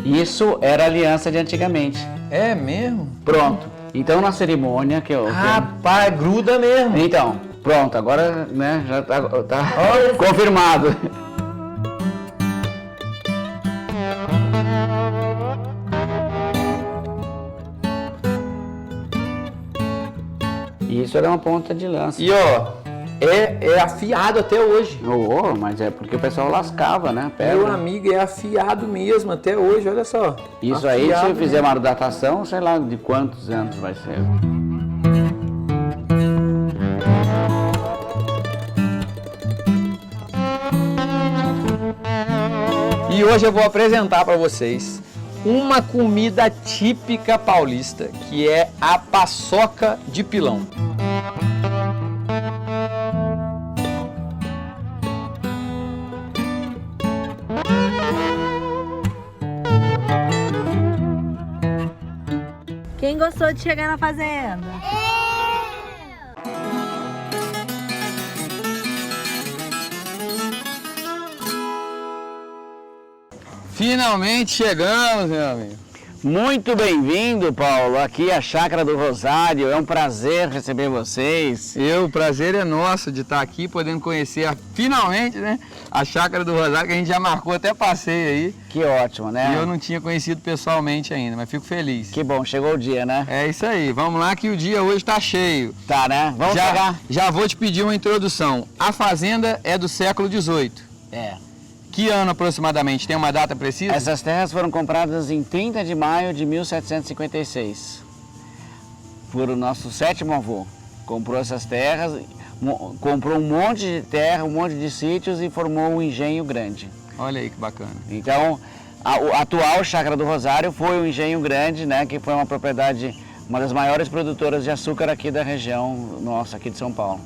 Isso era a aliança de antigamente. É mesmo? Pronto. Então na cerimônia que eu... Rapaz, gruda mesmo. Então, pronto, agora né, já tá confirmado. Isso era uma ponta de lança. E ó, é afiado até hoje. Oh, mas é porque o pessoal lascava, né? Meu amigo, é afiado mesmo até hoje, olha só. Isso afiado aí, se eu fizer mesmo. uma datação, sei lá de quantos anos vai ser. E hoje eu vou apresentar para vocês uma comida típica paulista, que é a paçoca de pilão. Quem gostou de chegar na fazenda? Finalmente chegamos, meu amigo. Muito bem-vindo, Paulo, aqui à Chácara do Rosário. É um prazer receber vocês. O prazer é nosso de estar aqui, podendo conhecer finalmente, né, a Chácara do Rosário, que a gente já marcou até passeio aí. Que ótimo, né? E eu não tinha conhecido pessoalmente ainda, mas fico feliz. Que bom, chegou o dia, né? É isso aí, vamos lá que o dia hoje está cheio. Tá, né? Vamos chegar. Já vou te pedir uma introdução. A fazenda é do século XVIII. É. Que ano aproximadamente? Tem uma data precisa? Essas terras foram compradas em 30 de maio de 1756 por o nosso sétimo avô. Comprou essas terras, comprou um monte de terra, um monte de sítios e formou um engenho grande. Olha aí que bacana. Então, a atual Chácara do Rosário foi um engenho grande, né, que foi uma propriedade, uma das maiores produtoras de açúcar aqui da região nossa, aqui de São Paulo.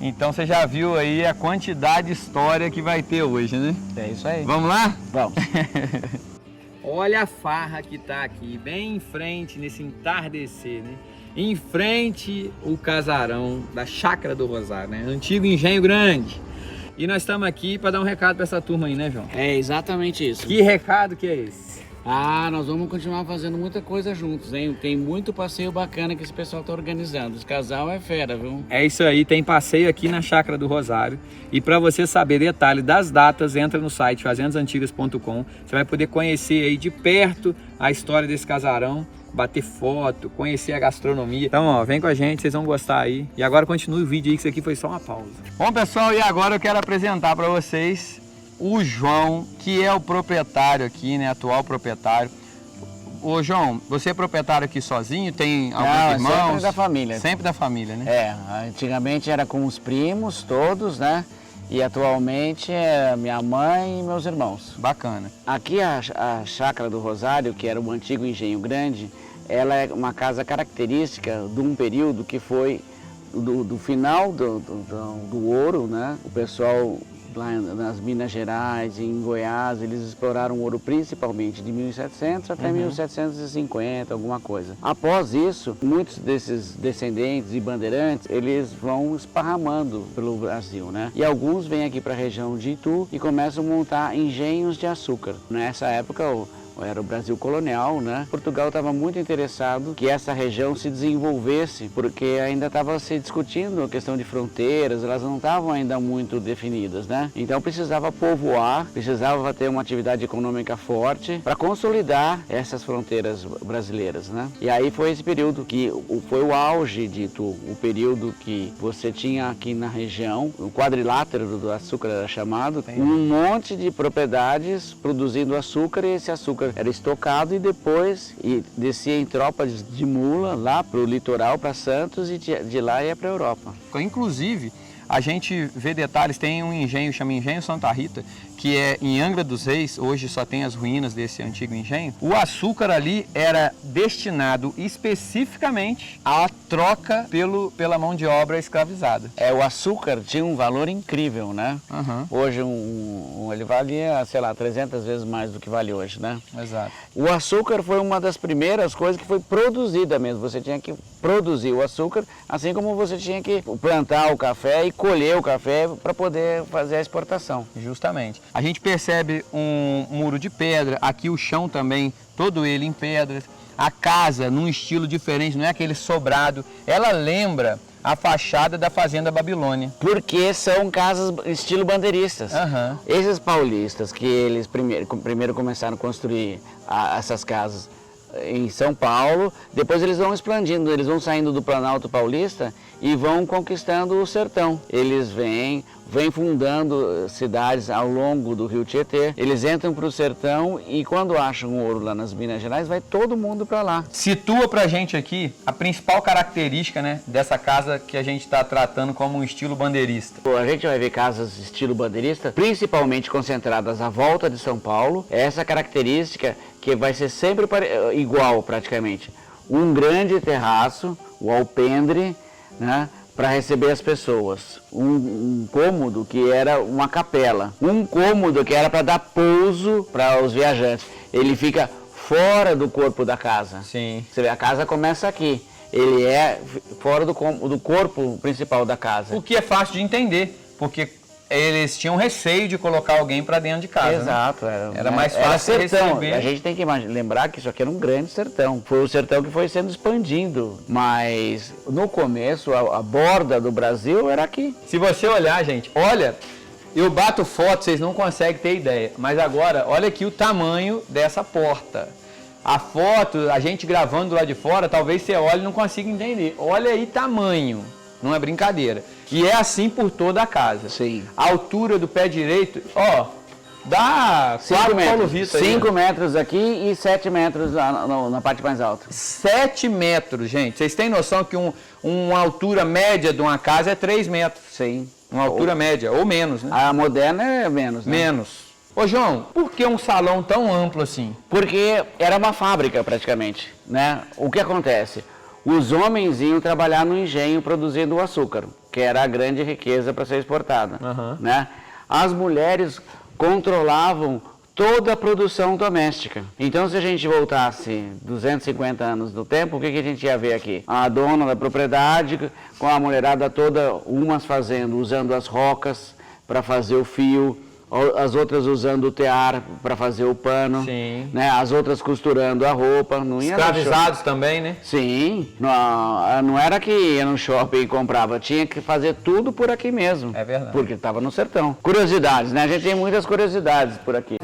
Então você já viu aí a quantidade de história que vai ter hoje, né? É isso aí. Vamos lá? Vamos. Olha a farra que tá aqui, bem em frente, nesse entardecer, né? Em frente o casarão da Chácara do Rosário, né? Antigo Engenho Grande. E nós estamos aqui para dar um recado para essa turma aí, né, João? É exatamente isso. Que recado que é esse? Nós vamos continuar fazendo muita coisa juntos, hein? Tem muito passeio bacana que esse pessoal está organizando. Esse casal é fera, viu? É isso aí, tem passeio aqui na Chácara do Rosário. E para você saber detalhe das datas, entra no site fazendasantigas.com. Você vai poder conhecer aí de perto a história desse casarão, bater foto, conhecer a gastronomia. Então, ó, vem com a gente, vocês vão gostar aí. E agora continue o vídeo aí, que isso aqui foi só uma pausa. Bom, pessoal, e agora eu quero apresentar para vocês o João, que é o proprietário aqui, né, atual proprietário. Ô João, você é proprietário aqui sozinho? Tem alguns irmãos? Sempre da família. Sempre da família, né? É, antigamente era com os primos todos, né? E atualmente é minha mãe e meus irmãos. Bacana. Aqui a Chácara do Rosário, que era o antigo Engenho Grande, ela é uma casa característica de um período que foi do final do ouro, né? O pessoal lá nas Minas Gerais, em Goiás, eles exploraram o ouro principalmente de 1700 até 1750, alguma coisa. Após isso, muitos desses descendentes e bandeirantes, eles vão esparramando pelo Brasil, né? E alguns vêm aqui para a região de Itu e começam a montar engenhos de açúcar. Nessa época, era o Brasil colonial, né? Portugal estava muito interessado que essa região se desenvolvesse, porque ainda estava se discutindo a questão de fronteiras, elas não estavam ainda muito definidas, né? Então precisava povoar, precisava ter uma atividade econômica forte para consolidar essas fronteiras brasileiras, né? E aí foi esse período que foi o auge de Itu, o período que você tinha aqui na região, o quadrilátero do açúcar era chamado, um monte de propriedades produzindo açúcar, e esse açúcar era estocado e depois descia em tropas de mula lá para o litoral, para Santos, e de lá ia para a Europa. Inclusive, a gente vê detalhes, tem um engenho, chama Engenho Santa Rita, que é em Angra dos Reis, hoje só tem as ruínas desse antigo engenho. O açúcar ali era destinado especificamente à troca pela mão de obra escravizada. O açúcar tinha um valor incrível, né? Hoje ele valia, sei lá, 300 vezes mais do que vale hoje, né? Exato. O açúcar foi uma das primeiras coisas que foi produzida mesmo. Você tinha que produzir o açúcar, assim como você tinha que plantar o café e colher o café para poder fazer a exportação. Justamente. A gente percebe um muro de pedra, aqui o chão também, todo ele em pedras. A casa num estilo diferente, não é aquele sobrado. Ela lembra a fachada da Fazenda Babilônia. Porque são casas estilo bandeiristas. Aham. Esses paulistas que eles primeiro começaram a construir essas casas em São Paulo, depois eles vão expandindo, eles vão saindo do Planalto Paulista e vão conquistando o sertão. Eles vêm fundando cidades ao longo do Rio Tietê, eles entram para o sertão e quando acham ouro lá nas Minas Gerais, vai todo mundo para lá. Situa pra gente aqui a principal característica, né, dessa casa que a gente está tratando como um estilo bandeirista. A gente vai ver casas estilo bandeirista, principalmente concentradas à volta de São Paulo. Essa característica que vai ser sempre igual praticamente. Um grande terraço, o alpendre, né, para receber as pessoas. Um cômodo que era uma capela. Um cômodo que era para dar pouso para os viajantes. Ele fica fora do corpo da casa. Sim. Você vê, a casa começa aqui. Ele é fora do corpo principal da casa. O que é fácil de entender, porque eles tinham receio de colocar alguém para dentro de casa. Exato, né? Era mais fácil era sertão. receber. A gente tem que lembrar que isso aqui era um grande sertão. Foi o sertão que foi sendo expandido, mas no começo a borda do Brasil era aqui. Se você olhar, gente, olha, eu bato foto, vocês não conseguem ter ideia, mas agora, olha aqui o tamanho dessa porta. A foto, a gente gravando lá de fora, talvez você olhe e não consiga entender. Olha aí tamanho, não é brincadeira. E é assim por toda a casa. Sim. A altura do pé direito, ó, dá 4 Paulo Vitor. 5 metros aqui e 7 metros lá na parte mais alta. 7 metros, gente. Vocês têm noção que uma altura média de uma casa é 3 metros? Sim. Uma altura média, ou menos, né? A moderna é menos, né? Menos. Ô, João, por que um salão tão amplo assim? Porque era uma fábrica praticamente, né? O que acontece? Os homens iam trabalhar no engenho produzindo o açúcar, que era a grande riqueza para ser exportada, né? As mulheres controlavam toda a produção doméstica. Então, se a gente voltasse 250 anos no tempo, o que a gente ia ver aqui? A dona da propriedade, com a mulherada toda, umas usando as rocas para fazer o fio, as outras usando o tear para fazer o pano, Sim. né? As outras costurando a roupa. Não ia Escravizados também, né? Sim, não era que ia no shopping e comprava, tinha que fazer tudo por aqui mesmo. É verdade. Porque estava no sertão. Curiosidades, né? A gente tem muitas curiosidades por aqui.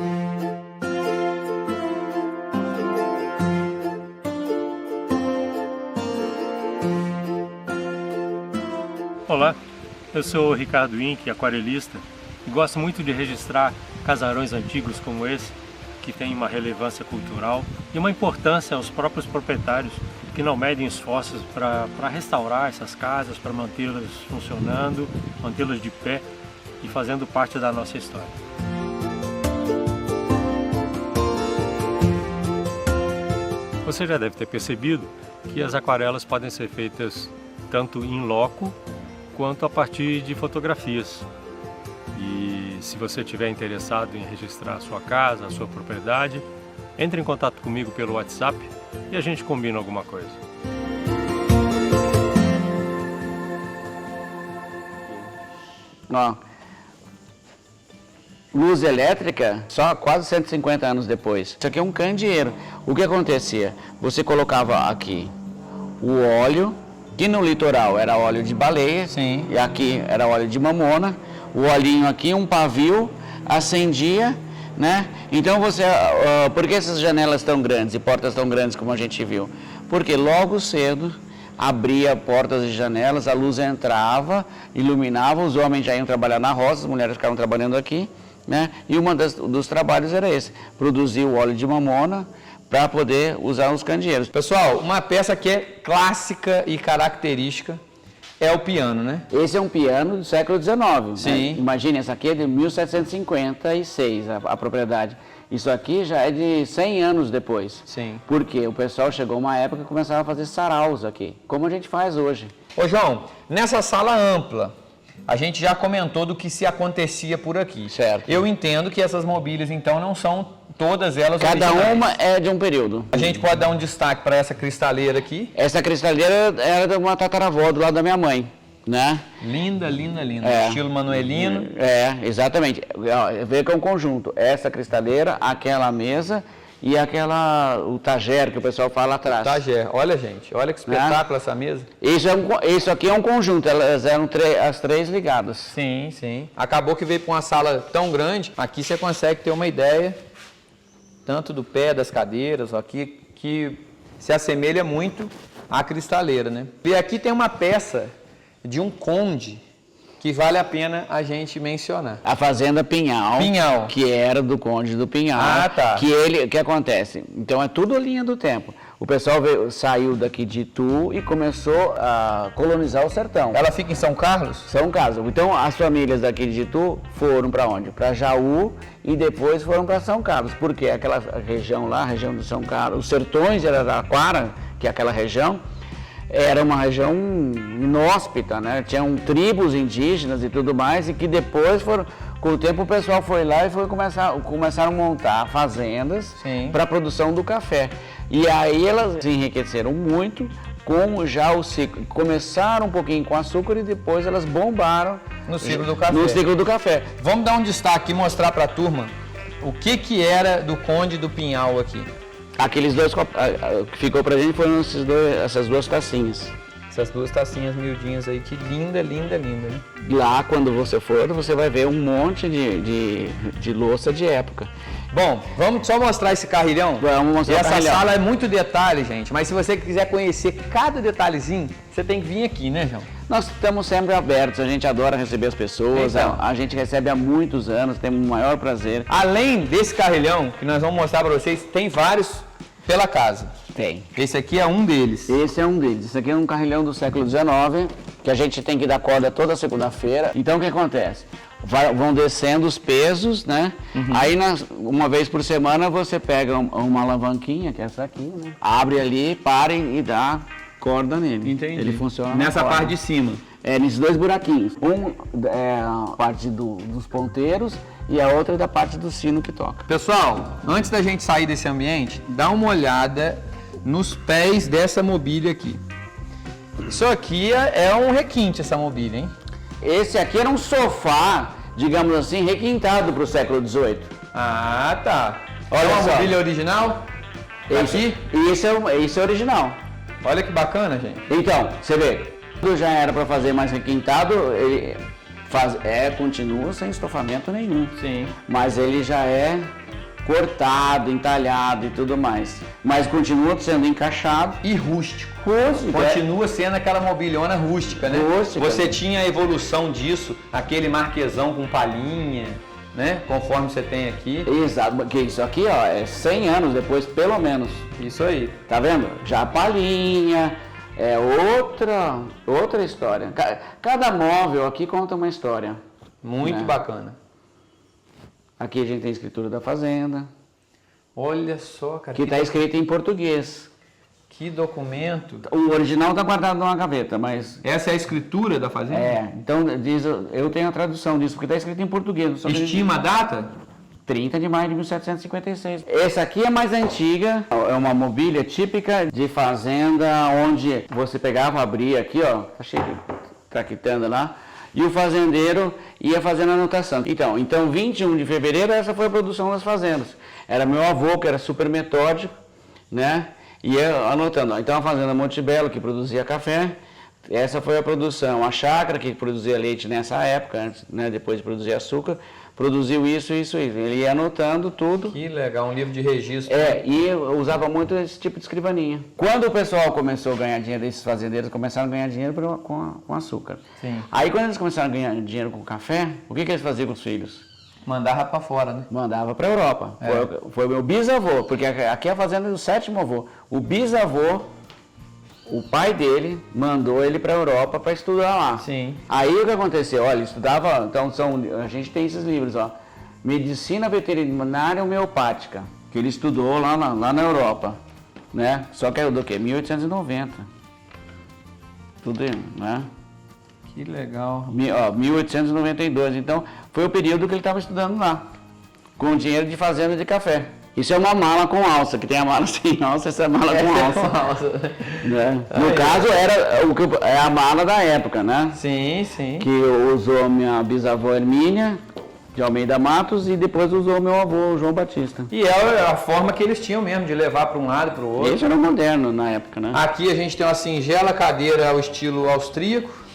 Olá, eu sou o Ricardo Inck, aquarelista, e gosto muito de registrar casarões antigos como esse, que tem uma relevância cultural e uma importância aos próprios proprietários que não medem esforços para restaurar essas casas, para mantê-las funcionando, mantê-las de pé e fazendo parte da nossa história. Você já deve ter percebido que as aquarelas podem ser feitas tanto in loco quanto a partir de fotografias. E se você estiver interessado em registrar a sua casa, a sua propriedade, entre em contato comigo pelo WhatsApp e a gente combina alguma coisa. Ó, luz elétrica só quase 150 anos depois. Isso aqui é um candeeiro. O que acontecia? Você colocava aqui o óleo, que no litoral era óleo de baleia, Sim. E aqui era óleo de mamona. O olhinho aqui, um pavio, acendia, né? Então por que essas janelas tão grandes e portas tão grandes como a gente viu? Porque logo cedo abria portas e janelas, a luz entrava, iluminava, os homens já iam trabalhar na roça, as mulheres ficavam trabalhando aqui, né? E dos trabalhos era esse, produzir o óleo de mamona para poder usar os candeeiros. Pessoal, uma peça que é clássica e característica é o piano, né? Esse é um piano do século XIX. Sim. Né? Imagine, essa aqui é de 1756, a propriedade. Isso aqui já é de 100 anos depois. Sim. Porque o pessoal chegou uma época que começava a fazer saraus aqui, como a gente faz hoje. Ô João, nessa sala ampla, a gente já comentou do que se acontecia por aqui. Certo. Eu entendo que essas mobílias, então, não são todas elas Cada originais. uma é de um período. A gente pode dar um destaque para essa cristaleira aqui. Essa cristaleira era de uma tataravó do lado da minha mãe, né? Linda, linda, linda. É. Estilo manuelino. Exatamente. Vê que é um conjunto. Essa cristaleira, aquela mesa e o tagere que o pessoal fala atrás. Tagere. Olha, gente, olha que espetáculo essa mesa. Isso aqui é um conjunto, elas eram as três ligadas. Sim, sim. Acabou que veio para uma sala tão grande, aqui você consegue ter uma ideia tanto do pé das cadeiras, aqui que se assemelha muito à cristaleira, né? E aqui tem uma peça de um conde que vale a pena a gente mencionar. A fazenda Pinhal, Pinhal. Que era do Conde do Pinhal. Ah, tá. Que acontece? Então é tudo linha do tempo. O pessoal saiu daqui de Itu e começou a colonizar o sertão. Ela fica em São Carlos? São Carlos. Então as famílias daqui de Itu foram para onde? Para Jaú e depois foram para São Carlos. Porque aquela região lá, a região do São Carlos, os sertões de Araraquara, que é aquela região, era uma região inóspita, né? Tinham tribos indígenas e tudo mais, e que depois com o tempo o pessoal foi lá e começaram a montar fazendas para a produção do café. E aí elas se enriqueceram muito com já o ciclo. Começaram um pouquinho com açúcar e depois elas bombaram no ciclo do café. No ciclo do café. Vamos dar um destaque e mostrar para a turma o que era do Conde do Pinhal aqui. Aqueles dois que ficou pra gente foram essas duas tacinhas. Essas duas tacinhas miudinhas aí, que linda, linda, linda. Né? Lá, quando você for, você vai ver um monte de louça de época. Bom, vamos só mostrar esse carrilhão? Vamos mostrar essa sala é muito detalhe, gente, mas se você quiser conhecer cada detalhezinho, você tem que vir aqui, né, João? Nós estamos sempre abertos, a gente adora receber as pessoas, então, a gente recebe há muitos anos, temos o maior prazer. Além desse carrilhão, que nós vamos mostrar para vocês, tem vários pela casa. Tem. Esse aqui é um deles. Esse é um deles. Esse aqui é um carrilhão do século XIX, que a gente tem que dar corda toda segunda-feira. Então, o que acontece? Vão descendo os pesos, né? Aí, uma vez por semana, você pega uma alavanquinha, que é essa aqui, né? Abre ali, para e dá corda nele. Entendi. Ele funciona nessa parte de cima. Nesses dois buraquinhos. Um é a parte dos ponteiros e a outra é da parte do sino que toca. Pessoal, antes da gente sair desse ambiente, dá uma olhada nos pés dessa mobília aqui. Isso aqui é um requinte, essa mobília, hein? Esse aqui era um sofá, digamos assim, requintado para o século XVIII. Ah, tá. Olha Olha uma só. mobília original. Aqui. Esse é original. Olha que bacana, gente. Então, você vê, tudo já era para fazer mais requintado, ele continua sem estofamento nenhum. Sim. Mas ele já é cortado, entalhado e tudo mais. Mas continua sendo encaixado. E rústico. Rústico. Continua sendo aquela mobilhona rústica, né? Rústica. Você tinha a evolução disso, aquele marquesão com palhinha, né? Conforme você tem aqui. Exato, que isso aqui, ó, é 100 anos depois, pelo menos. Isso aí. Tá vendo? Já a palhinha, é outra história. Cada móvel aqui conta uma história. Muito né? bacana. Aqui a gente tem a escritura da fazenda, Olha só, cara. que está escrita em português. Que documento. O original está guardado numa gaveta, mas... Essa é a escritura da fazenda? então eu tenho a tradução disso, porque está escrito em português. Só que Estima a data? 30 de maio de 1756. Essa aqui é mais antiga, é uma mobília típica de fazenda, onde você pegava, abria aqui, ó, tá cheio de traquitanda lá, e o fazendeiro ia fazendo anotação. Então 21 de fevereiro, essa foi a produção das fazendas. Era meu avô, que era super metódico, né? Ia anotando. Então a fazenda Montebello, que produzia café, essa foi a produção. A chácara, que produzia leite nessa época, antes, né? Depois de produzir açúcar, produziu isso. Ele ia anotando tudo. Que legal, um livro de registro. E eu usava muito esse tipo de escrivaninha. Quando o pessoal começou a ganhar dinheiro, esses fazendeiros começaram a ganhar dinheiro com açúcar. Sim. Aí quando eles começaram a ganhar dinheiro com café, o que eles faziam com os filhos? Mandava para fora, né? Mandava para a Europa. Foi o meu bisavô, porque aqui é a fazenda do 7º avô. O bisavô, o pai dele, mandou ele para a Europa para estudar lá. Sim. Aí o que aconteceu? Olha, ele estudava, então a gente tem esses livros, ó. Medicina Veterinária Homeopática, que ele estudou lá na Europa, né? Só que é do quê? 1890. Tudo, né? Que legal. 1892. Então, foi o período que ele estava estudando lá, com dinheiro de fazenda de café. Isso é uma mala com alça, que tem a mala sem alça, essa é a mala com alça. Né? No caso, é a mala da época, né? Sim, sim. Que usou minha bisavó Hermínia, de Almeida Matos, e depois usou meu avô, João Batista. E é a forma que eles tinham mesmo, de levar para um lado e para o outro. Esse era o moderno na época, né? Aqui a gente tem uma singela cadeira ao estilo austríaco.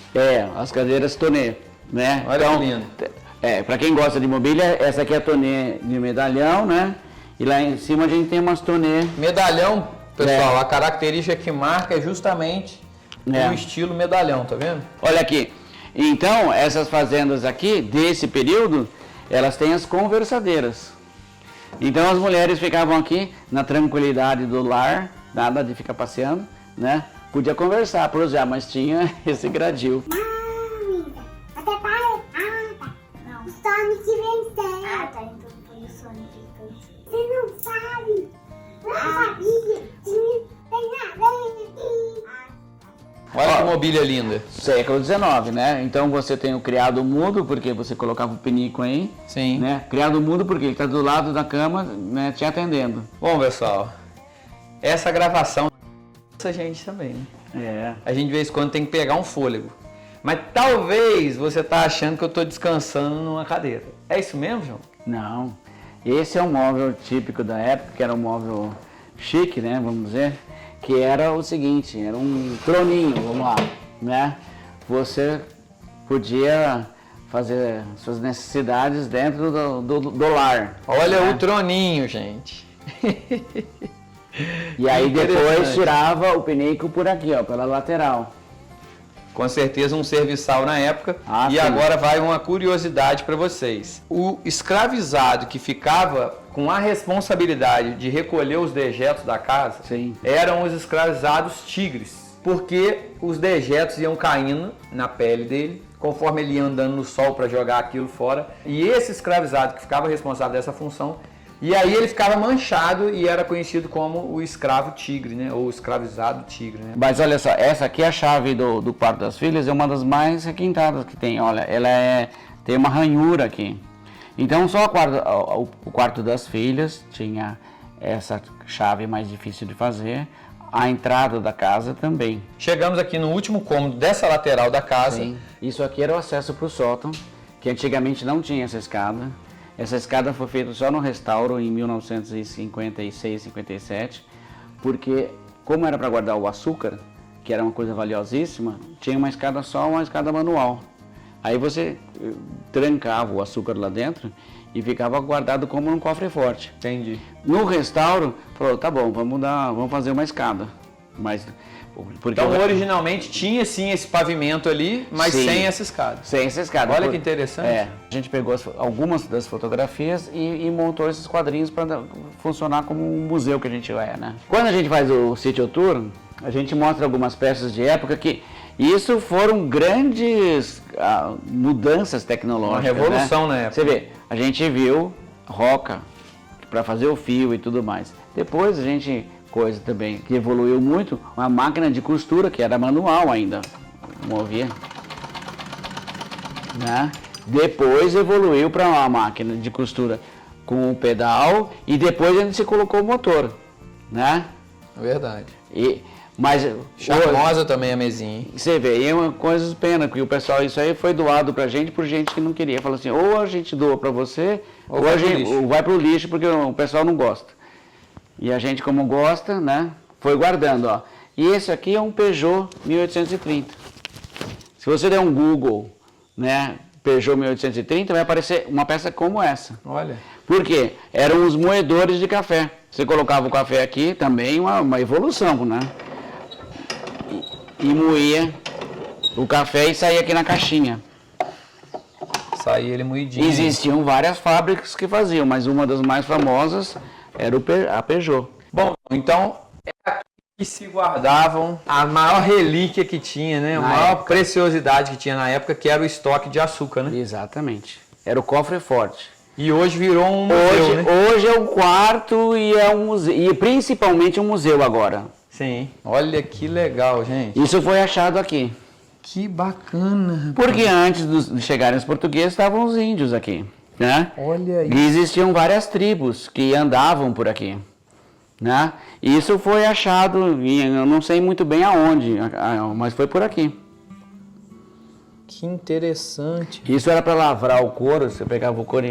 As cadeiras tonê, né? Olha que lindo. Para quem gosta de mobília, essa aqui é a tonê de medalhão, né? E lá em cima a gente tem umas tonê. Medalhão, pessoal, a característica que marca é justamente o estilo medalhão, tá vendo? Olha aqui. Então, essas fazendas aqui, desse período, elas têm as conversadeiras. Então, as mulheres ficavam aqui na tranquilidade do lar, nada de ficar passeando, né? Podia conversar, prosear, mas tinha esse gradil. Até parei. Tá. Não. Sonic venceu. Tá. Então foi o Sonic. Você não sabe. Não sabia. Tem nada. Olha que mobília linda. Século XIX, né? Então você tem o criado mudo, porque você colocava o pinico aí. Sim. Né? Criado mudo porque ele está do lado da cama, né, te atendendo. Bom, pessoal, essa gravação essa gente também, né? A gente de vez em quando tem que pegar um fôlego. Mas talvez você tá achando que eu tô descansando numa cadeira. É isso mesmo, João? Não. Esse é um móvel típico da época, que era um móvel chique, né, vamos dizer, que era o seguinte, era um troninho, vamos lá, né? Você podia fazer suas necessidades dentro do lar. Olha, né? O troninho, gente. E aí depois tirava o pinico por aqui, ó, pela lateral. Com certeza um serviçal na época. E sim. agora vai uma curiosidade para vocês. O escravizado que ficava com a responsabilidade de recolher os dejetos da casa, sim, eram os escravizados tigres. Porque os dejetos iam caindo na pele dele, conforme ele ia andando no sol para jogar aquilo fora. E esse escravizado que ficava responsável dessa função, e aí ele ficava manchado e era conhecido como o escravo tigre, né? Ou escravizado tigre, né? Mas olha só, essa aqui é a chave do quarto das filhas, é uma das mais requintadas que tem. Olha, ela tem uma ranhura aqui. Então só o quarto das filhas tinha essa chave mais difícil de fazer. A entrada da casa também. Chegamos aqui no último cômodo dessa lateral da casa. Sim. Isso aqui era o acesso para o sótão, que antigamente não tinha essa escada. Essa escada foi feita só no restauro em 1956, 57, porque como era para guardar o açúcar, que era uma coisa valiosíssima, tinha uma escada só, uma escada manual. Aí você trancava o açúcar lá dentro e ficava guardado como num cofre forte. Entendi. No restauro, falou, tá bom, vamos fazer uma escada. Mas, então originalmente tinha sim esse pavimento ali, mas sim, sem essa escada. Sem essa escada. Olha que interessante. A gente pegou algumas das fotografias e montou esses quadrinhos para funcionar como um museu que a gente é, né? Quando a gente faz o City Tour, a gente mostra algumas peças de época que isso foram grandes mudanças tecnológicas. Uma revolução, né? Na época. Você vê, a gente viu roca para fazer o fio e tudo mais. Depois a gente, coisa também que evoluiu muito, uma máquina de costura que era manual ainda, movia. Né? Depois evoluiu para uma máquina de costura com o pedal e depois a gente se colocou o motor, né? Verdade. Mas charmosa também a mesinha. Você vê, é uma coisa pena que o pessoal, isso aí foi doado pra gente por gente que não queria. Falou assim, ou a gente doa pra você, ou vai pro lixo porque o pessoal não gosta. E a gente, como gosta, né, foi guardando, ó. E esse aqui é um Peugeot 1830. Se você der um Google, né, Peugeot 1830, vai aparecer uma peça como essa. Olha. Por quê? Eram os moedores de café. Você colocava o café aqui, também uma evolução, né? E moía o café e saía aqui na caixinha. Saía ele moidinho. Existiam várias fábricas que faziam, mas uma das mais famosas era a Peugeot. Bom, então é aqui que se guardavam a maior relíquia que tinha, né? A maior preciosidade que tinha na época, que era o estoque de açúcar, né? Exatamente. Era o cofre forte. E hoje virou um museu, né? Hoje é um quarto e é um museu, e principalmente um museu agora. Sim. Olha que legal, gente. Isso foi achado aqui. Que bacana. Porque antes de chegarem os portugueses, estavam os índios aqui, né? Olha E existiam várias tribos que andavam por aqui, né? E isso foi achado, eu não sei muito bem aonde, mas foi por aqui. Que interessante. Isso era para lavrar o couro, você pegava o couro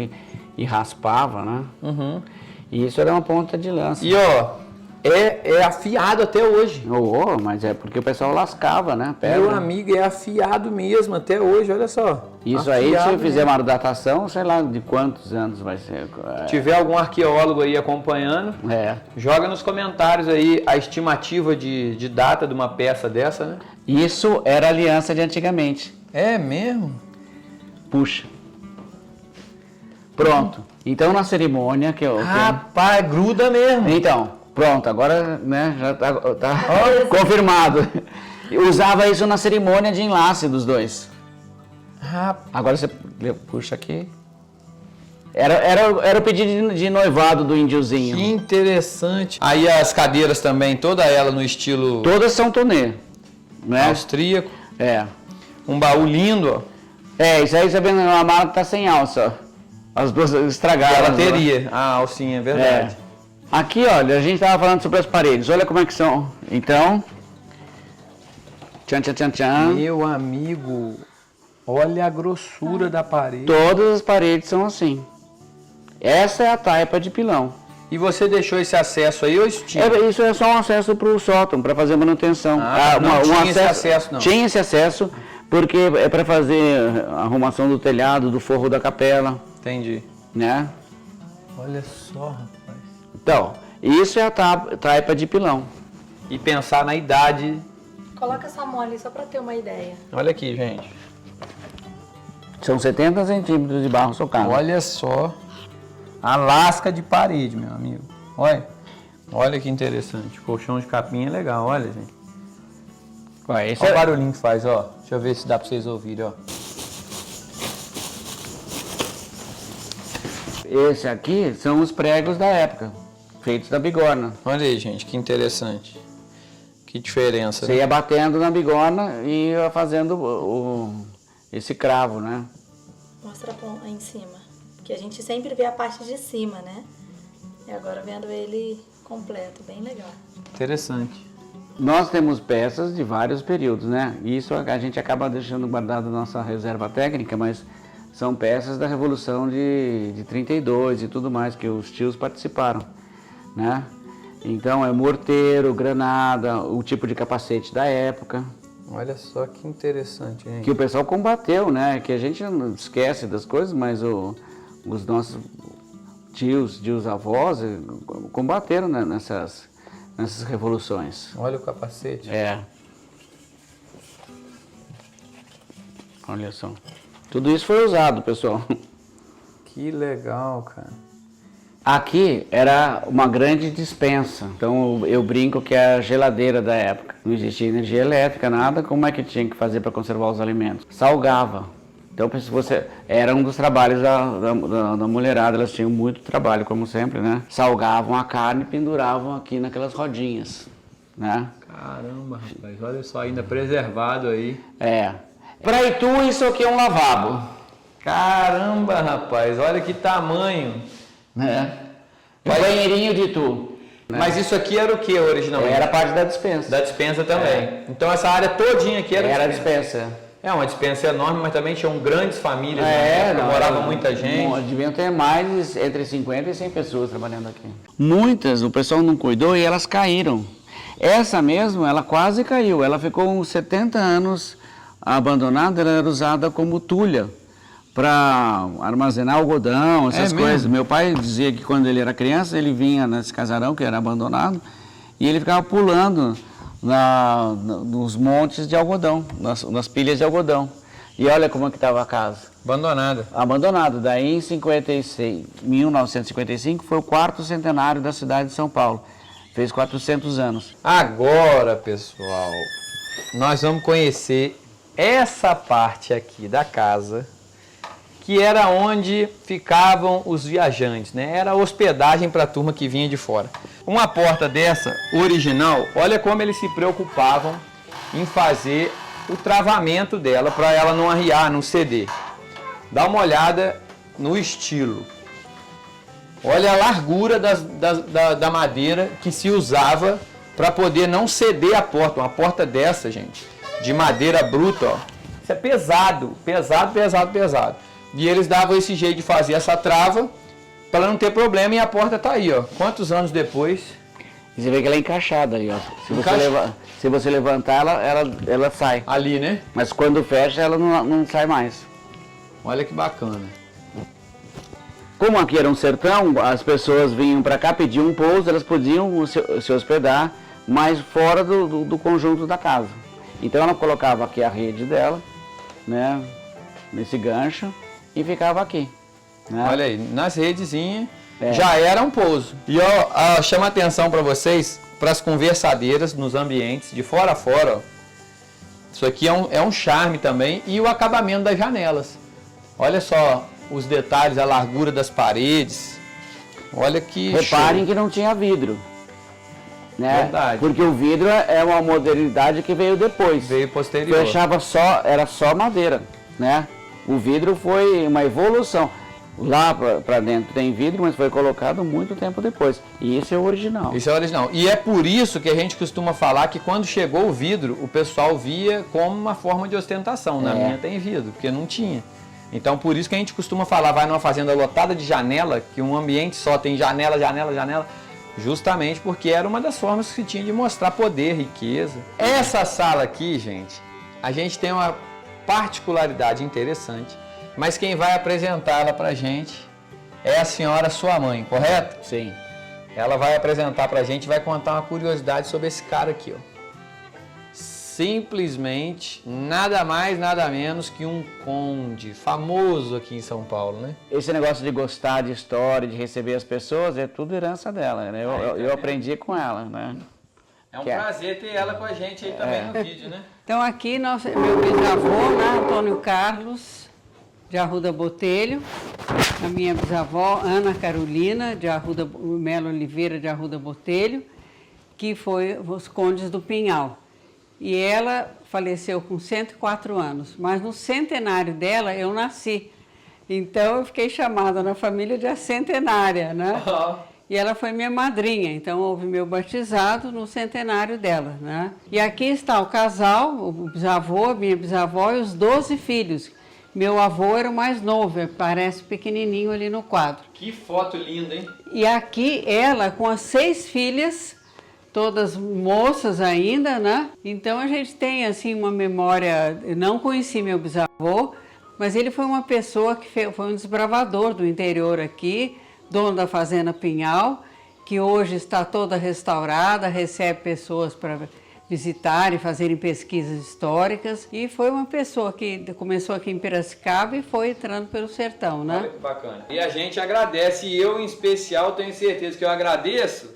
e raspava, né? Uhum. E isso era uma ponta de lança. E ó, é afiado até hoje. Oh, mas é porque o pessoal lascava, né? Pedra. Meu amigo, é afiado mesmo até hoje, olha só. Isso Afiado aí, se fizer mesmo. uma datação, sei lá de quantos anos vai ser. Se tiver algum arqueólogo aí acompanhando, joga nos comentários aí a estimativa de data de uma peça dessa, né? Isso era aliança de antigamente. É mesmo? Puxa. Pronto. Então na cerimônia que eu... Rapaz, gruda mesmo. Então, pronto, agora né, já tá confirmado. Usava isso na cerimônia de enlace dos dois. Agora você puxa aqui. Era o pedido de noivado do índiozinho. Que interessante. Aí as cadeiras também, toda ela no estilo Todas são tonê, né? austríaco. É. Um baú lindo, ó. Isso aí você vendo, a mala tá sem alça, ó. As duas estragaram. Ela teria. A alcinha, é verdade. Aqui, olha, a gente tava falando sobre as paredes. Olha como é que são. Então, tchan. Meu amigo, olha a grossura da parede. Todas as paredes são assim. Essa é a taipa de pilão. E você deixou esse acesso aí ou isso tinha? Isso é só um acesso para o sótão, para fazer manutenção. Não tinha esse acesso, não. Tinha esse acesso, porque é para fazer a arrumação do telhado, do forro da capela. Entendi. Né? Olha só, rapaz. Então, isso é a taipa de pilão. E pensar na idade. Coloca essa mão ali só pra ter uma ideia. Olha aqui, gente. São 70 centímetros de barro socado. Olha só a lasca de parede, meu amigo. Olha que interessante. Colchão de capim é legal, olha, gente. Olha o barulhinho que faz, ó. Deixa eu ver se dá pra vocês ouvirem, ó. Esse aqui são os pregos da época, feitos da bigorna. Olha aí, gente, que interessante. Que diferença. Você ia batendo na bigorna e ia fazendo esse cravo, né? Mostra aí em cima. Porque a gente sempre vê a parte de cima, né? E agora vendo ele completo, bem legal. Interessante. Nós temos peças de vários períodos, né? Isso a gente acaba deixando guardado na nossa reserva técnica, mas são peças da Revolução de 32 e tudo mais, que os tios participaram, né? Então é morteiro, granada, o tipo de capacete da época. Olha só que interessante, gente. Que o pessoal combateu, né? Que a gente não esquece das coisas, mas os nossos tios avós combateram, né, nessas revoluções. Olha o capacete. Olha só. Tudo isso foi usado, pessoal. Que legal, cara. Aqui era uma grande despensa, então eu brinco que é a geladeira da época. Não existia energia elétrica, nada, como é que tinha que fazer para conservar os alimentos? Salgava. Então era um dos trabalhos da mulherada, elas tinham muito trabalho, como sempre, né? Salgavam a carne e penduravam aqui naquelas rodinhas, né? Caramba, rapaz, olha só, ainda preservado aí. Para Itu, isso aqui é um lavabo. Caramba, rapaz, olha que tamanho. Banheirinho de Itu. Mas isso aqui era o que originalmente? Era parte da despensa. Da despensa também. Então essa área todinha aqui era despensa. É uma despensa enorme, mas também tinham grandes famílias, morava muita gente. Deviam ter mais entre 50 e 100 pessoas trabalhando aqui. Muitas, o pessoal não cuidou e elas caíram. Essa mesmo, ela quase caiu. Ela ficou uns 70 anos abandonada, ela era usada como tulha para armazenar algodão, essas coisas. Meu pai dizia que quando ele era criança, ele vinha nesse casarão que era abandonado e ele ficava pulando nos montes de algodão, nas pilhas de algodão. E olha como é que estava a casa. Abandonada. Abandonada. Daí em 1955 foi o 4º centenário da cidade de São Paulo. Fez 400 anos. Agora, pessoal, nós vamos conhecer essa parte aqui da casa, que era onde ficavam os viajantes, né? Era hospedagem para a turma que vinha de fora. Uma porta dessa, original, olha como eles se preocupavam em fazer o travamento dela para ela não arriar, não ceder. Dá uma olhada no estilo. Olha a largura da madeira que se usava para poder não ceder a porta. Uma porta dessa, gente, de madeira bruta, ó. Isso é pesado, pesado, pesado, pesado. E eles davam esse jeito de fazer essa trava para não ter problema, e a porta tá aí, ó. Quantos anos depois? E você vê que ela é encaixada aí, ó. Se você levantar, ela sai. Ali, né? Mas quando fecha, ela não sai mais. Olha que bacana. Como aqui era um sertão, as pessoas vinham para cá, pediam um pouso, elas podiam se hospedar mais fora do conjunto da casa. Então ela colocava aqui a rede dela, né, nesse gancho, e ficava aqui. Né? Olha aí, nas redezinhas já era um pouso. E ó, chama atenção para vocês, para as conversadeiras nos ambientes, de fora a fora, ó. Isso aqui é um charme também, e o acabamento das janelas. Olha só os detalhes, a largura das paredes. Olha que Reparem show. que não tinha vidro. Né? Verdade. Porque o vidro é uma modernidade que veio depois. Veio posterior. Fechava era só madeira, né? O vidro foi uma evolução. Lá para dentro tem vidro, mas foi colocado muito tempo depois. E esse é o original. Esse é o original. E é por isso que a gente costuma falar que quando chegou o vidro, o pessoal via como uma forma de ostentação. Na minha tem vidro, porque não tinha. Então por isso que a gente costuma falar, vai numa fazenda lotada de janela, que um ambiente só tem janela, janela, janela. Justamente porque era uma das formas que se tinha de mostrar poder, riqueza. Essa sala aqui, gente, a gente tem uma particularidade interessante, mas quem vai apresentá-la pra gente é a senhora, sua mãe, correto? Sim. Ela vai apresentar pra gente e vai contar uma curiosidade sobre esse cara aqui, ó. Simplesmente, nada mais, nada menos que um conde, famoso aqui em São Paulo, né? Esse negócio de gostar de história, de receber as pessoas, é tudo herança dela, né? Eu aprendi com ela, né? É um prazer ter ela com a gente aí também no vídeo, né? Então aqui meu bisavô, né, Antônio Carlos de Arruda Botelho, a minha bisavó Ana Carolina de Arruda Melo Oliveira de Arruda Botelho, que foi os Condes do Pinhal. E ela faleceu com 104 anos, mas no centenário dela eu nasci. Então eu fiquei chamada na família de a centenária, né? E ela foi minha madrinha, então houve meu batizado no centenário dela, né? E aqui está o casal, o bisavô, a minha bisavó e os 12 filhos. Meu avô era o mais novo, parece pequenininho ali no quadro. Que foto linda, hein? E aqui ela com as 6 filhas, todas moças ainda, né? Então a gente tem assim uma memória. Eu não conheci meu bisavô, mas ele foi uma pessoa que foi um desbravador do interior aqui, dono da Fazenda Pinhal, que hoje está toda restaurada, recebe pessoas para visitarem, fazerem pesquisas históricas, e foi uma pessoa que começou aqui em Piracicaba e foi entrando pelo sertão, né? Olha que bacana. E a gente agradece, e eu em especial tenho certeza que eu agradeço,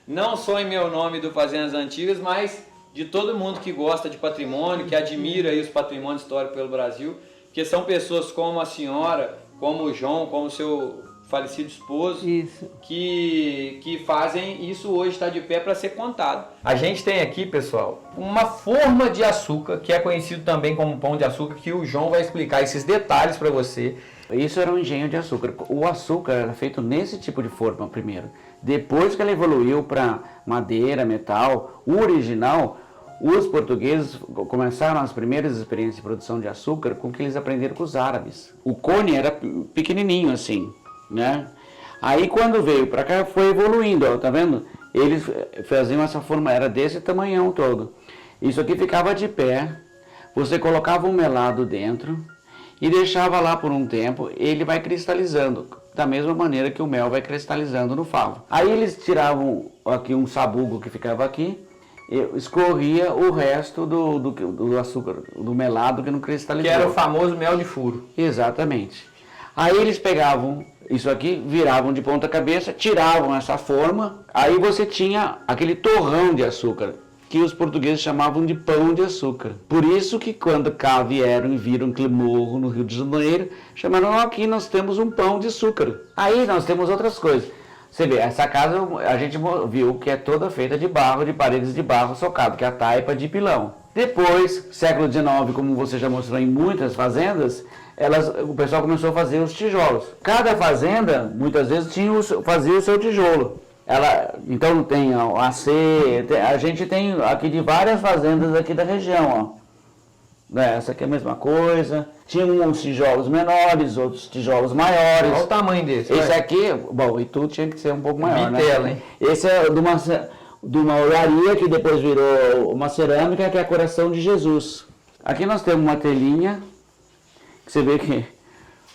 não só em meu nome do Fazendas Antigas, mas de todo mundo que gosta de patrimônio, que admira aí os patrimônios históricos pelo Brasil, que são pessoas como a senhora, como o João, como o seu falecido esposo, Isso. que fazem isso hoje estar de pé para ser contado. A gente tem aqui, pessoal, uma forma de açúcar, que é conhecido também como pão de açúcar, que o João vai explicar esses detalhes para você. Isso era um engenho de açúcar. O açúcar era feito nesse tipo de forma primeiro. Depois que ele evoluiu para madeira, metal, o original, os portugueses começaram as primeiras experiências de produção de açúcar com o que eles aprenderam com os árabes. O cone era pequenininho assim, né? Aí quando veio para cá foi evoluindo, ó, tá vendo? Eles faziam essa forma, era desse tamanhão todo. Isso aqui ficava de pé, você colocava um melado dentro e deixava lá por um tempo, ele vai cristalizando, da mesma maneira que o mel vai cristalizando no favo. Aí eles tiravam aqui um sabugo que ficava aqui, e escorria o resto do açúcar, do melado que não cristalizou. Que era o famoso mel de furo. Exatamente. Aí eles pegavam isso aqui, viravam de ponta cabeça, tiravam essa forma, aí você tinha aquele torrão de açúcar, que os portugueses chamavam de pão de açúcar. Por isso que quando cá vieram e viram aquele morro no Rio de Janeiro, chamaram, aqui nós temos um pão de açúcar. Aí nós temos outras coisas. Você vê, essa casa a gente viu que é toda feita de barro, de paredes de barro socado, que é a taipa de pilão. Depois, século XIX, como você já mostrou em muitas fazendas, o pessoal começou a fazer os tijolos. Cada fazenda, muitas vezes, fazia o seu tijolo. Então tem a AC, a gente tem aqui de várias fazendas aqui da região, ó. Essa aqui é a mesma coisa. Tinha uns tijolos menores, outros tijolos maiores. Olha o tamanho desse. Esse aqui, bom, e tudo tinha que ser um pouco maior, Bitela, né? hein? Esse é de uma olaria que depois virou uma cerâmica, que é a Coração de Jesus. Aqui nós temos uma telhinha, que você vê que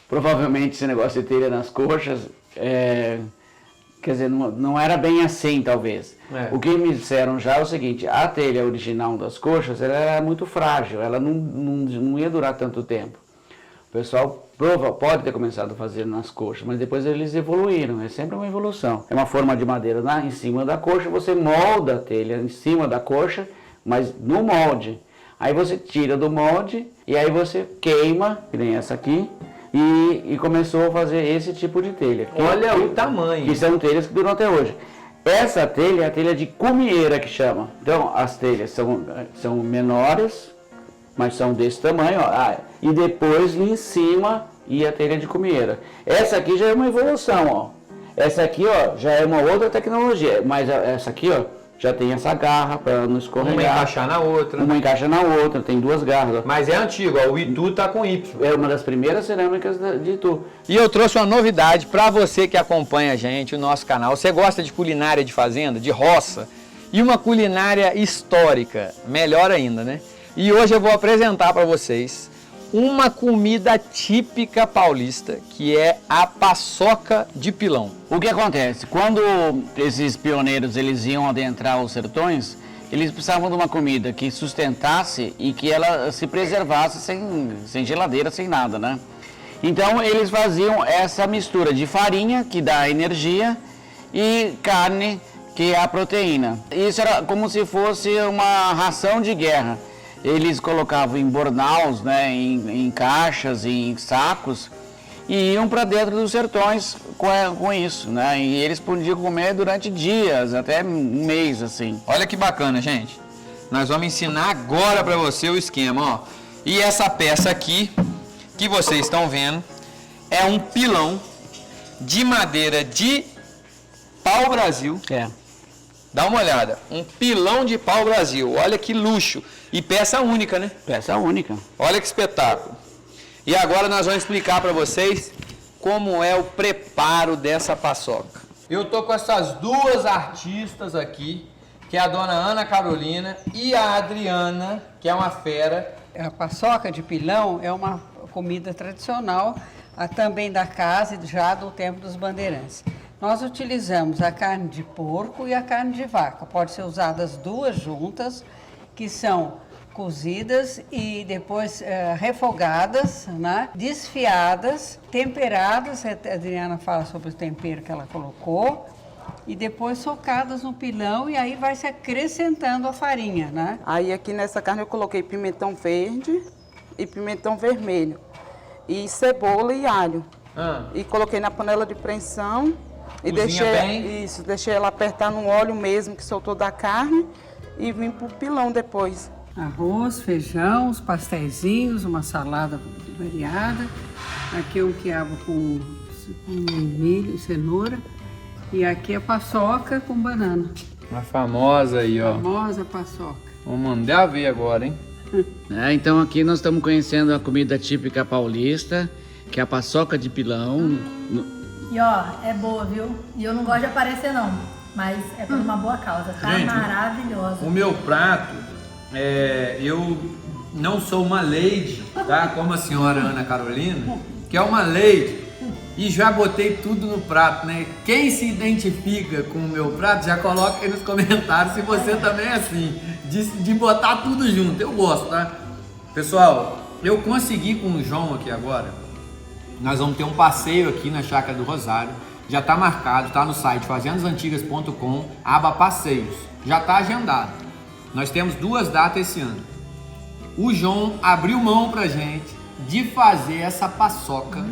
provavelmente esse negócio de telha nas coxas, quer dizer, não era bem assim, talvez. O que me disseram já é o seguinte: a telha original das coxas ela era muito frágil, ela não ia durar tanto tempo. O pessoal pode ter começado a fazer nas coxas, mas depois eles evoluíram, é sempre uma evolução. É uma forma de madeira em cima da coxa, você molda a telha em cima da coxa, mas no molde. Aí você tira do molde e aí você queima, que nem essa aqui, e começou a fazer esse tipo de telha. Olha o tamanho. Que são telhas que duram até hoje. Essa telha é a telha de cumieira que chama. Então as telhas são menores, mas são desse tamanho, ó. E depois em cima ia a telha de cumieira. Essa aqui já é uma evolução, ó. Essa aqui, ó, já é uma outra tecnologia, mas essa aqui, ó, já tem essa garra para não escorregar. Uma encaixar na outra. Uma encaixa na outra, tem duas garras, ó. Mas é antigo, ó, o Itu tá com Y. É uma das primeiras cerâmicas de Itu. E eu trouxe uma novidade para você que acompanha a gente, o nosso canal. Você gosta de culinária de fazenda, de roça, e uma culinária histórica, melhor ainda, né? E hoje eu vou apresentar para vocês uma comida típica paulista, que é a paçoca de pilão. O que acontece? Quando esses pioneiros eles iam adentrar os sertões, eles precisavam de uma comida que sustentasse e que ela se preservasse sem geladeira, sem nada, né? Então eles faziam essa mistura de farinha, que dá energia, e carne, que é a proteína. Isso era como se fosse uma ração de guerra. Eles colocavam em bornaus, né, em caixas, em sacos, e iam para dentro dos sertões com isso, né? E eles podiam comer durante dias, até um mês, assim. Olha que bacana, gente. Nós vamos ensinar agora para você o esquema, ó. E essa peça aqui, que vocês estão vendo, é um pilão de madeira de pau-brasil. Dá uma olhada, um pilão de pau-brasil, olha que luxo. E peça única, né? Peça única. Olha que espetáculo. E agora nós vamos explicar para vocês como é o preparo dessa paçoca. Eu tô com essas duas artistas aqui, que é a dona Ana Carolina e a Adriana, que é uma fera. A paçoca de pilão é uma comida tradicional também da casa, já do tempo dos bandeirantes. Nós utilizamos a carne de porco e a carne de vaca. Pode ser usadas duas juntas, que são cozidas e depois refogadas, né? Desfiadas, temperadas. A Adriana fala sobre o tempero que ela colocou. E depois socadas no pilão e aí vai se acrescentando a farinha, né? Aí aqui nessa carne eu coloquei pimentão verde e pimentão vermelho. E cebola e alho. E coloquei na panela de pressão. E deixei ela apertar no óleo mesmo que soltou da carne e vim pro pilão depois. Arroz, feijão, os pastéisinhos, uma salada variada. Aqui um quiabo com milho e cenoura. E aqui a paçoca com banana. Uma famosa aí, ó. Famosa paçoca. Vamos mandar ver agora, hein? Então aqui nós estamos conhecendo a comida típica paulista, que é a paçoca de pilão. E ó, é boa, viu? E eu não gosto de aparecer não, mas é por uma boa causa, tá? Gente, maravilhosa. O meu prato, eu não sou uma lady, tá? Como a senhora Ana Carolina, que é uma lady. E já botei tudo no prato, né? Quem se identifica com o meu prato, já coloca aí nos comentários se você também é assim, de botar tudo junto. Eu gosto, tá? Pessoal, eu consegui com o João aqui agora. Nós vamos ter um passeio aqui na Chácara do Rosário. Já está marcado, está no site fazendasantigas.com, aba passeios. Já está agendado. Nós temos 2 datas esse ano. O João abriu mão pra gente de fazer essa paçoca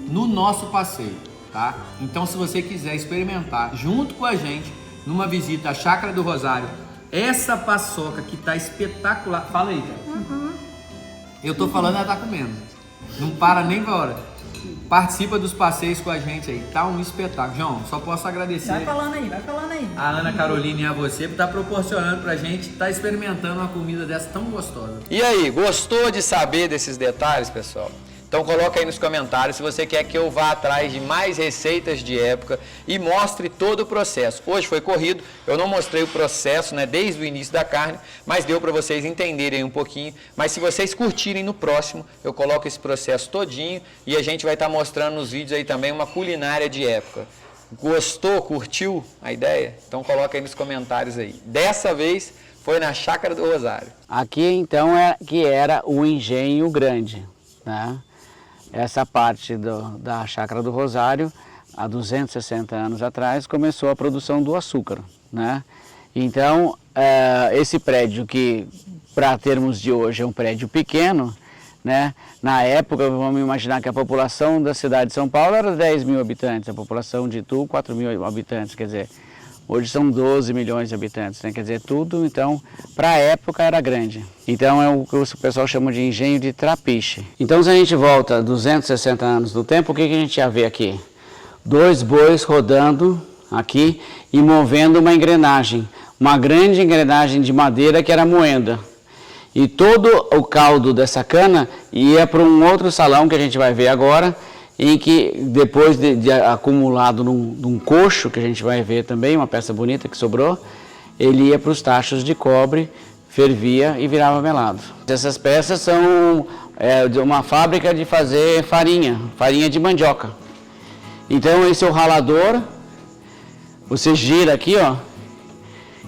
no nosso passeio, tá? Então, se você quiser experimentar junto com a gente numa visita à Chácara do Rosário, Essa paçoca que tá espetacular. Fala aí, cara. Eu tô falando, ela tá comendo. Não para nem pra hora. Participa dos passeios com a gente aí. Tá um espetáculo. João, só posso agradecer. Vai falando aí. A Ana Carolina e a você por estar proporcionando pra gente estar experimentando uma comida dessa tão gostosa. E aí, gostou de saber desses detalhes, pessoal? Então coloca aí nos comentários se você quer que eu vá atrás de mais receitas de época e mostre todo o processo. Hoje foi corrido, eu não mostrei o processo, né, desde o início da carne, mas deu para vocês entenderem um pouquinho. Mas se vocês curtirem no próximo, eu coloco esse processo todinho e a gente vai estar mostrando nos vídeos aí também uma culinária de época. Gostou, curtiu a ideia? Então coloca aí nos comentários aí. Dessa vez foi na Chácara do Rosário. Aqui então que era o Engenho Grande, né? Essa parte da Chácara do Rosário, há 260 anos atrás, começou a produção do açúcar, né? Então, esse prédio que, para termos de hoje, é um prédio pequeno, né? Na época, vamos imaginar que a população da cidade de São Paulo era 10 mil habitantes, a população de Itu, 4 mil habitantes, quer dizer, hoje são 12 milhões de habitantes, né? Quer dizer, tudo, então, para a época era grande. Então é o que o pessoal chama de engenho de trapiche. Então se a gente volta 260 anos do tempo, o que a gente ia ver aqui? 2 bois rodando aqui e movendo uma engrenagem. Uma grande engrenagem de madeira que era moenda. E todo o caldo dessa cana ia para um outro salão que a gente vai ver agora, em que depois de acumulado num coxo, que a gente vai ver também, uma peça bonita que sobrou, ele ia para os tachos de cobre, fervia e virava melado. Essas peças são de uma fábrica de fazer farinha de mandioca. Então esse é o ralador, você gira aqui, ó,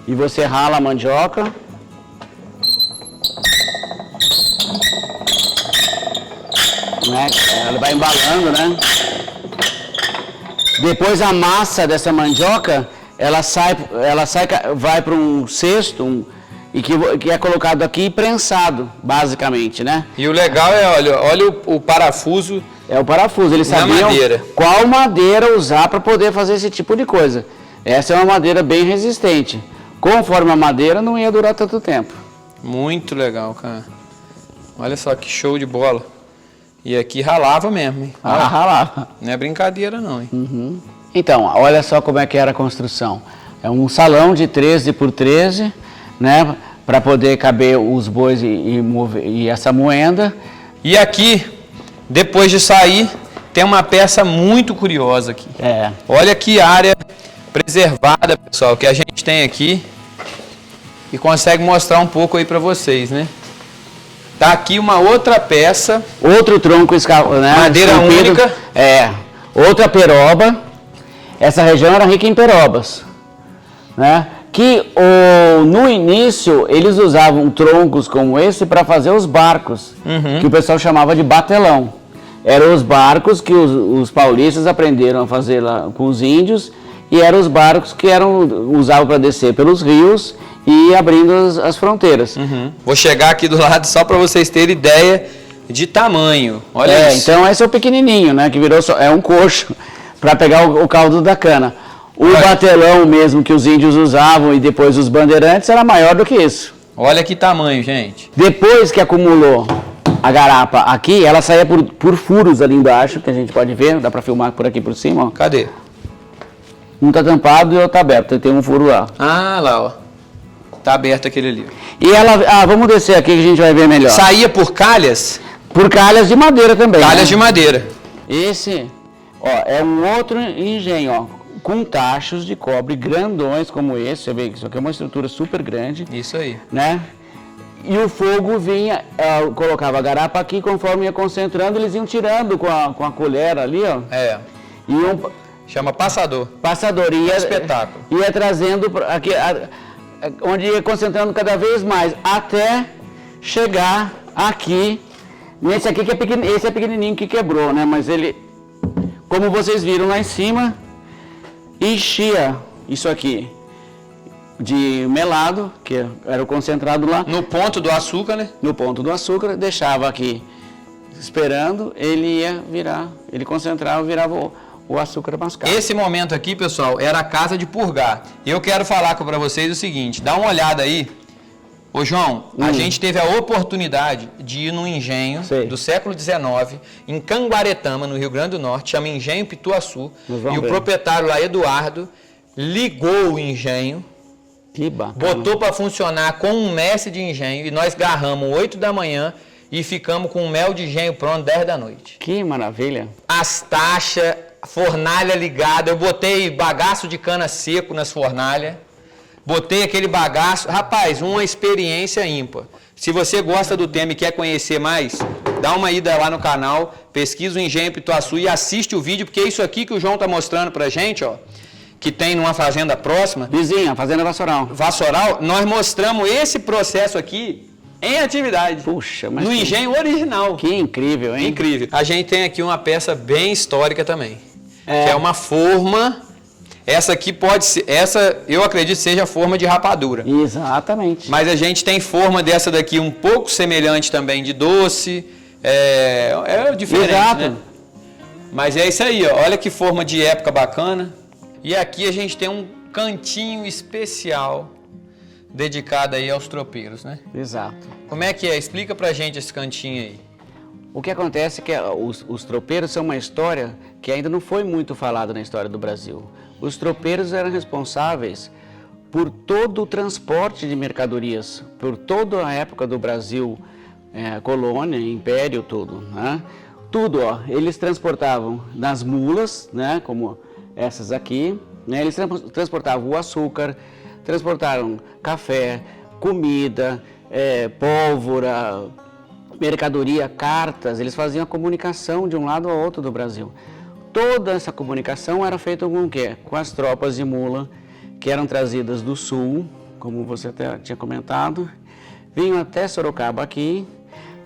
e você rala a mandioca. Né? Ela vai embalando, né? Depois a massa dessa mandioca, vai para um cesto e que é colocado aqui prensado, basicamente, né? E o legal é, olha o parafuso. É o parafuso, eles sabiam qual madeira usar para poder fazer esse tipo de coisa. Essa é uma madeira bem resistente. Conforme a madeira, não ia durar tanto tempo. Muito legal, cara. Olha só que show de bola. E aqui ralava mesmo, hein? Ralava. Não é brincadeira não, hein? Uhum. Então, olha só como é que era a construção. É um salão de 13 por 13, né? Para poder caber os bois e essa moenda. E aqui, depois de sair, tem uma peça muito curiosa aqui. Olha que área preservada, pessoal, que a gente tem aqui. E consegue mostrar um pouco aí para vocês, né? Tá aqui uma outra peça. Outro tronco, né? Madeira única. Outra peroba. Essa região era rica em perobas, né? Que no início eles usavam troncos como esse para fazer os barcos, que o pessoal chamava de batelão. Eram os barcos que os paulistas aprenderam a fazer lá com os índios e eram os barcos que usavam para descer pelos rios e abrindo as fronteiras. Vou chegar aqui do lado só para vocês terem ideia de tamanho. Olha isso. Então esse é o pequenininho, né? Que virou um coxo para pegar o caldo da cana. O batelão mesmo que os índios usavam e depois os bandeirantes era maior do que isso. Olha que tamanho, gente. Depois que acumulou a garapa aqui, ela saía por furos ali embaixo, que a gente pode ver, dá para filmar por aqui por cima. Ó. Cadê? Um tá tampado e o outro tá aberto, tem um furo lá. Ah, lá, ó. Tá aberto aquele ali. E ela, vamos descer aqui que a gente vai ver melhor. Saía por calhas? Por calhas de madeira também. Calhas de madeira. Esse, ó, é um outro engenho, ó, com tachos de cobre grandões como esse. Você vê que isso aqui é uma estrutura super grande. Isso aí. Né? E o fogo vinha, colocava a garapa aqui, conforme ia concentrando, eles iam tirando com a colher ali, ó. Chama passador. Passador. Espetáculo. Ia trazendo aqui, onde ia concentrando cada vez mais, até chegar aqui, nesse aqui que é pequenininho, esse é pequenininho que quebrou, né? Mas ele, como vocês viram lá em cima, enchia isso aqui de melado, que era o concentrado lá. No ponto do açúcar, né? No ponto do açúcar, deixava aqui esperando, ele ia virar, ele concentrava, virava o açúcar mascavo. Esse momento aqui, pessoal, era a casa de purgar. Eu quero falar para vocês o seguinte, dá uma olhada aí. Ô João, a gente teve a oportunidade de ir num engenho do século XIX, em Canguaretama, no Rio Grande do Norte, chama Engenho Pituaçu, e o proprietário lá, Eduardo, ligou o engenho, botou para funcionar com um mestre de engenho, e nós garramos 8 da manhã e ficamos com o mel de engenho pronto 10 da noite. Que maravilha! As taxas, fornalha ligada, eu botei bagaço de cana seco nas fornalhas, botei aquele bagaço, rapaz, uma experiência ímpar. Se você gosta do tema e quer conhecer mais, dá uma ida lá no canal, pesquisa o Engenho Pituaçu e assiste o vídeo, porque é isso aqui que o João tá mostrando pra gente, ó, que tem numa fazenda próxima. Vizinha, fazenda Vassoural. Vassoural, nós mostramos esse processo aqui em atividade. Puxa, mas no engenho original. Que incrível, hein? Incrível. A gente tem aqui uma peça bem histórica também, que é uma forma. Essa aqui pode ser, essa eu acredito seja forma de rapadura. Exatamente. Mas a gente tem forma dessa daqui um pouco semelhante também de doce, é diferente, né? Mas é isso aí, ó. Olha que forma de época bacana. E aqui a gente tem um cantinho especial dedicado aí aos tropeiros, né? Exato. Como é que é? Explica pra gente esse cantinho aí. O que acontece é que os tropeiros são uma história que ainda não foi muito falada na história do Brasil. Os tropeiros eram responsáveis por todo o transporte de mercadorias, por toda a época do Brasil, colônia, império todo, né? Tudo, ó, eles transportavam nas mulas, né, como essas aqui, né, eles transportavam o açúcar, transportaram café, comida, pólvora, mercadoria, cartas, eles faziam a comunicação de um lado ao outro do Brasil. Toda essa comunicação era feita com o quê? Com as tropas de mula que eram trazidas do sul, como você até tinha comentado, vinham até Sorocaba aqui,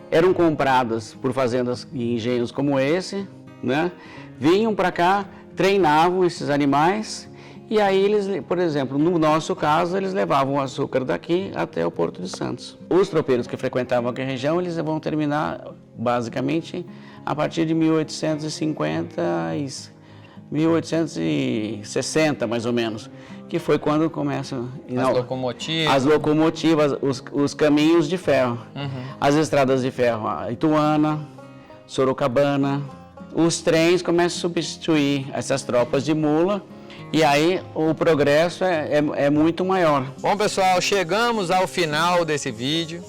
eram compradas por fazendas e engenhos como esse, né? Vinham para cá, treinavam esses animais e aí eles, por exemplo, no nosso caso, eles levavam o açúcar daqui até o Porto de Santos. Os tropeiros que frequentavam aqui a região, eles vão terminar basicamente a partir de 1860 mais ou menos, que foi quando começam as locomotivas, os caminhos de ferro, as estradas de ferro, a Ituana, Sorocabana, os trens começam a substituir essas tropas de mula. E aí o progresso é muito maior. Bom, pessoal, chegamos ao final desse vídeo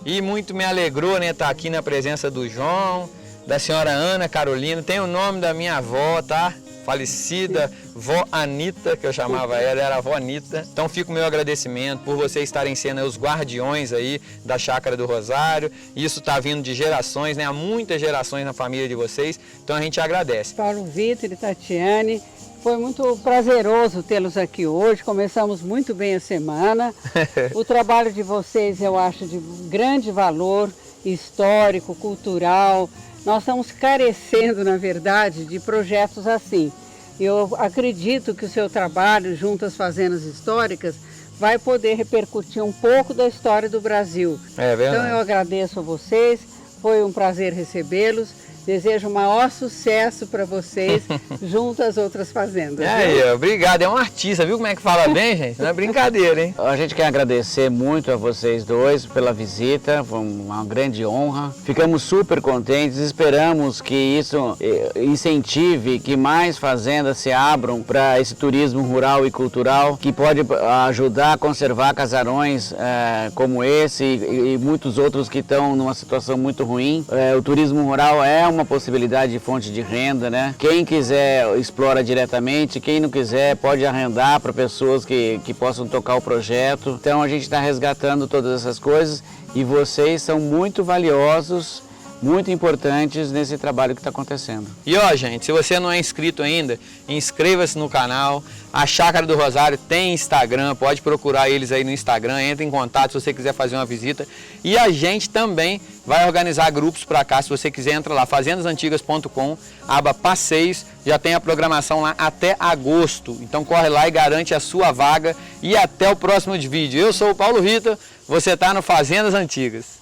e muito me alegrou, né, estar aqui na presença do João, da senhora Ana Carolina, tem o nome da minha avó, tá? Falecida, vó Anita, que eu chamava ela, era a vó Anita. Então fica o meu agradecimento por vocês estarem sendo os guardiões aí da Chácara do Rosário. Isso está vindo de gerações, né? Há muitas gerações na família de vocês, então a gente agradece. Paulo Vitor e Tatiane, foi muito prazeroso tê-los aqui hoje, começamos muito bem a semana. O trabalho de vocês eu acho de grande valor histórico, cultural. Nós estamos carecendo, na verdade, de projetos assim. Eu acredito que o seu trabalho junto às fazendas históricas vai poder repercutir um pouco da história do Brasil. É verdade. Então eu agradeço a vocês, foi um prazer recebê-los. Desejo o maior sucesso para vocês junto às outras fazendas. Obrigado, é um artista, viu como é que fala bem, gente? Não é brincadeira, hein? A gente quer agradecer muito a vocês dois pela visita, foi uma grande honra. Ficamos super contentes, esperamos que isso incentive que mais fazendas se abram para esse turismo rural e cultural, que pode ajudar a conservar casarões como esse e muitos outros que estão numa situação muito ruim. O turismo rural é uma possibilidade de fonte de renda, né? Quem quiser explora diretamente, quem não quiser pode arrendar para pessoas que possam tocar o projeto. Então a gente está resgatando todas essas coisas e vocês são muito valiosos, muito importantes nesse trabalho que está acontecendo. E ó, gente, se você não é inscrito ainda, inscreva-se no canal. A Chácara do Rosário tem Instagram, pode procurar eles aí no Instagram, entre em contato se você quiser fazer uma visita. E a gente também vai organizar grupos para cá, se você quiser entra lá, fazendasantigas.com, aba passeios, já tem a programação lá até agosto. Então corre lá e garante a sua vaga e até o próximo vídeo. Eu sou o Paulo Vitor, você está no Fazendas Antigas.